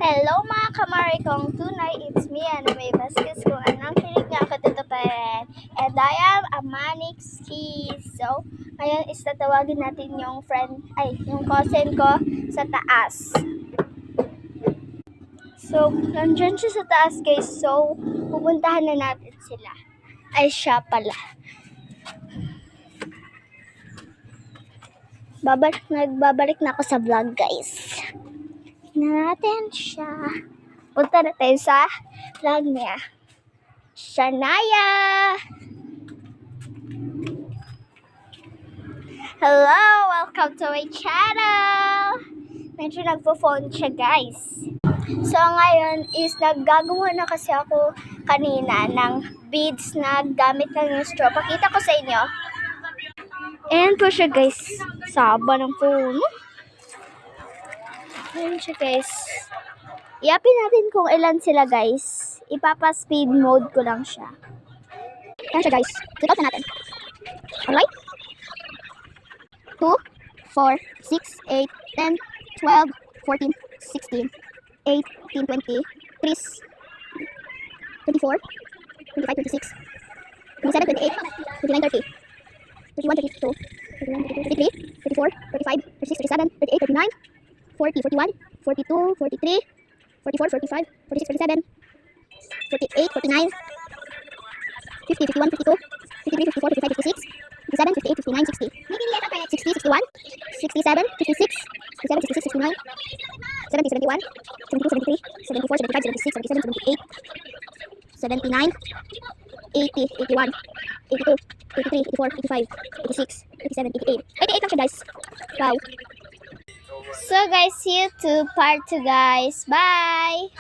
Hello mga kamari kong tunay, it's me, Ana May Vasquez, kung anong kilig nga ako dito pa rin. And I am a Manix Keys. So, ngayon is tatawagin natin yung yung cousin ko sa taas. So, nandyan siya sa taas guys, so pupuntahan na natin sila. Ay, siya pala. Nagbabalik na ako sa vlog guys. Natin siya. Punta na tayo sa vlog niya. Shania! Hello! Welcome to my channel! Medyo nagpo-phone siya guys. So ngayon is naggagawa na kasi ako kanina ng beads na gamit ng yung straw. Pakita ko sa inyo. Ayan po siya guys. Saba ng puno. Ayan siya guys. I-upin natin kung ilan sila guys. Ipapa-speed mode ko lang siya. Ayan siya guys. Check out na natin. Alright? 2, 4, 6, 8, 10, 12, 14, 16, 18, 20, 24, 25, 26, 27, 28, 29, 30, 31, 32, 33, 34, 35, 36, 37, 38, 39, 40, 41, 42, 43, 44, 45, 46, 47, 48, 49, 50, 51, 52, 53, 54, 55, 56, 57, 58, 59, 60, 60, 61, 67, 56, 67, 66, 69, 70, 71, 72, 73, 74, 75, 76, 77, 78, 79, 80, 81, 82, 83, 84, 85, 86, 87, 88. 88 lang siya guys. Wow. So guys, see you to part 2 guys. Bye!